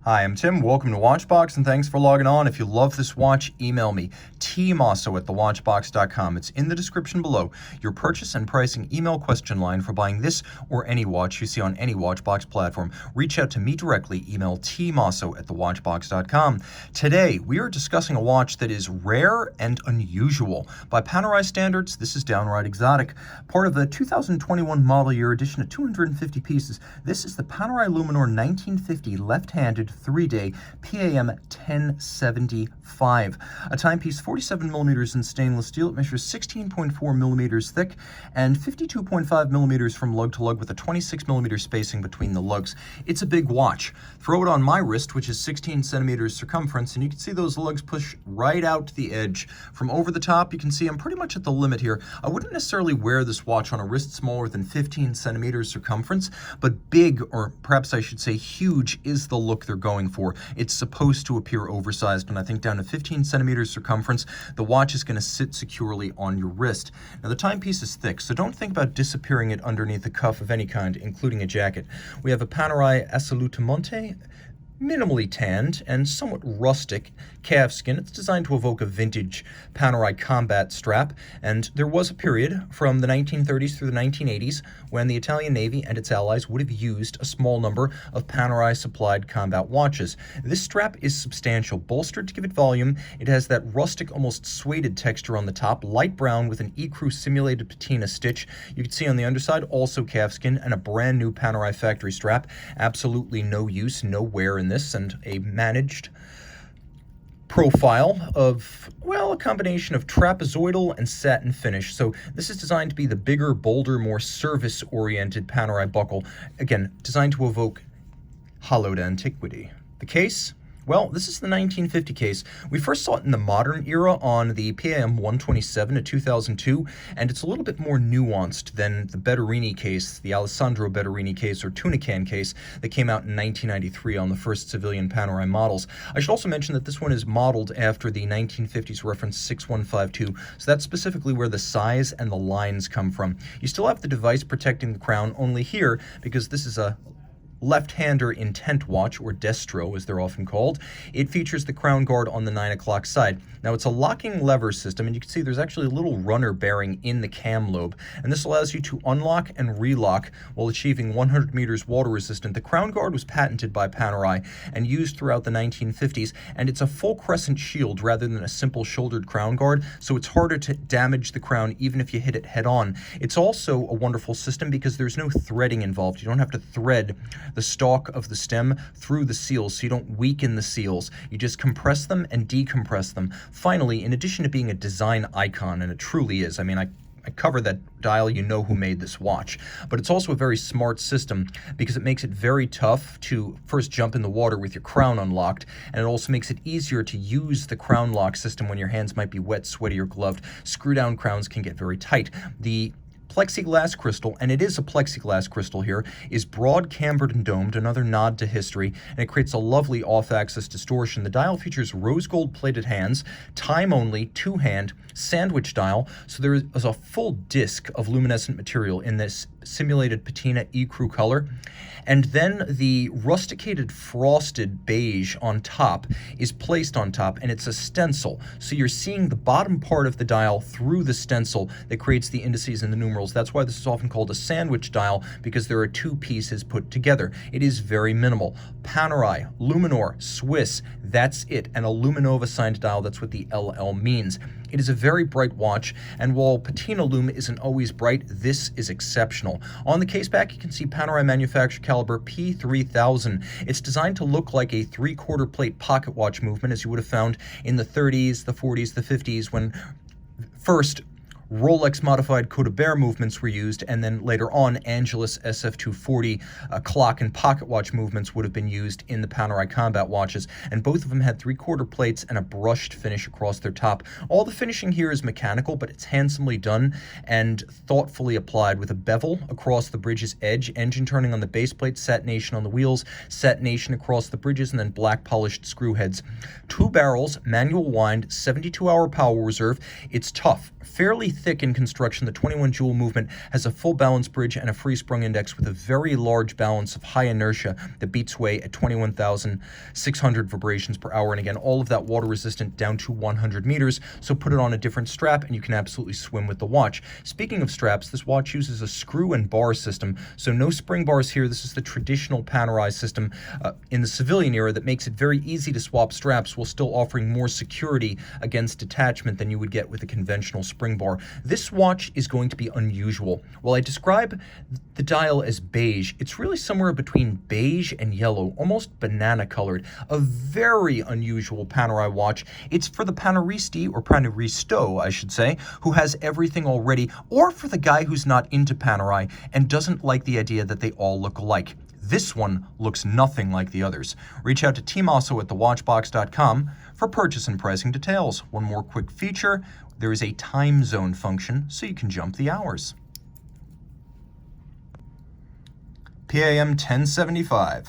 Hi, I'm Tim. Welcome to Watchbox, and thanks for logging on. If you love this watch, email me, tmosso@thewatchbox.com. It's in the description below. Your purchase and pricing email question line for buying this or any watch you see on any Watchbox platform. Reach out to me directly. Email tmosso@thewatchbox.com. Today, we are discussing a watch that is rare and unusual. By Panerai standards, this is downright exotic. Part of the 2021 model year edition of 250 pieces, this is the Panerai Luminor 1950 left-handed 3-day PAM01075. A timepiece 47 millimeters in stainless steel. It measures 16.4 millimeters thick and 52.5 millimeters from lug to lug with a 26 millimeter spacing between the lugs. It's a big watch. Throw it on my wrist, which is 16 centimeters circumference, and you can see those lugs push right out to the edge. From over the top, you can see I'm pretty much at the limit here. I wouldn't necessarily wear this watch on a wrist smaller than 15 centimeters circumference, but big, or perhaps I should say huge, is the look they're going for. It's supposed to appear oversized, and I think down to 15 centimeters circumference, the watch is going to sit securely on your wrist. Now, the timepiece is thick, so don't think about disappearing it underneath a cuff of any kind, including a jacket. We have a Panerai Assolutamente, minimally tanned and somewhat rustic calf skin. It's designed to evoke a vintage Panerai combat strap, and there was a period from the 1930s through the 1980s when the Italian Navy and its allies would have used a small number of Panerai supplied combat watches. This strap is substantial, bolstered to give it volume. It has that rustic, almost suede texture on the top, light brown with an ecru simulated patina stitch. You can see on the underside also calfskin and a brand new Panerai factory strap. Absolutely no use, no wear in this, and a managed profile of, well, a combination of trapezoidal and satin finish. So this is designed to be the bigger, bolder, more service-oriented Panerai buckle. Again, designed to evoke hallowed antiquity. The case? Well, this is the 1950 case. We first saw it in the modern era on the PAM01075 of 2002, and it's a little bit more nuanced than the Betterini case, the Alessandro Betterini case or Tuna Can case that came out in 1993 on the first civilian Panerai models. I should also mention that this one is modeled after the 1950s reference 6152, so that's specifically where the size and the lines come from. You still have the device protecting the crown, only here, because this is a left-hander intent watch, or Destro as they're often called. It features the crown guard on the 9 o'clock side. Now, it's a locking lever system, and you can see there's actually a little runner bearing in the cam lobe, and this allows you to unlock and relock while achieving 100 meters water resistant. The crown guard was patented by Panerai and used throughout the 1950s, and it's a full crescent shield rather than a simple shouldered crown guard, so it's harder to damage the crown even if you hit it head on. It's also a wonderful system because there's no threading involved. You don't have to thread the stalk of the stem through the seals, so you don't weaken the seals. You just compress them and decompress them. Finally, in addition to being a design icon, and it truly is, I mean, I cover that dial, you know who made this watch. But it's also a very smart system because it makes it very tough to first jump in the water with your crown unlocked, and it also makes it easier to use the crown lock system when your hands might be wet, sweaty, or gloved. Screw-down crowns can get very tight. The plexiglass crystal, and it is a plexiglass crystal here, is broad cambered and domed, another nod to history, and it creates a lovely off-axis distortion. The dial features rose gold plated hands, time only, two-hand, sandwich dial, so there is a full disc of luminescent material in this simulated patina ecru color. And then the rusticated frosted beige on top is placed on top, and it's a stencil. So you're seeing the bottom part of the dial through the stencil that creates the indices and the numerals. That's why this is often called a sandwich dial, because there are two pieces put together. It is very minimal. Panerai, Luminor, Swiss, that's it. And a Luminova signed dial, that's what the LL means. It is a very bright watch, and while patina lume isn't always bright, this is exceptional. On the case back, you can see Panerai manufacturer caliber P3000. It's designed to look like a 3/4 plate pocket watch movement, as you would have found in the 30s, the 40s, the 50s, when first Rolex modified Côte d'Ivoire movements were used, and then later on Angelus SF240 clock and pocket watch movements would have been used in the Panerai combat watches, and both of them had 3/4 plates and a brushed finish across their top. All the finishing here is mechanical, but it's handsomely done and thoughtfully applied with a bevel across the bridge's edge, engine turning on the base plate, satination on the wheels, satination across the bridges, and then black polished screw heads. 2 barrels, manual wind, 72-hour power reserve. It's tough. Fairly thick in construction, the 21 jewel movement has a full balance bridge and a free sprung index with a very large balance of high inertia that beats away at 21,600 vibrations per hour. And again, all of that water resistant down to 100 meters. So put it on a different strap and you can absolutely swim with the watch. Speaking of straps, this watch uses a screw and bar system. So no spring bars here. This is the traditional Panerai system in the civilian era that makes it very easy to swap straps while still offering more security against detachment than you would get with a conventional spring bar. This watch is going to be unusual. While I describe the dial as beige, it's really somewhere between beige and yellow, almost banana colored. A very unusual Panerai watch. It's for the Paneristi, or Paneristo, I should say, who has everything already, or for the guy who's not into Panerai and doesn't like the idea that they all look alike. This one looks nothing like the others. Reach out to Team Mosso at thewatchbox.com for purchase and pricing details. One more quick feature, there is a time zone function so you can jump the hours. PAM01075.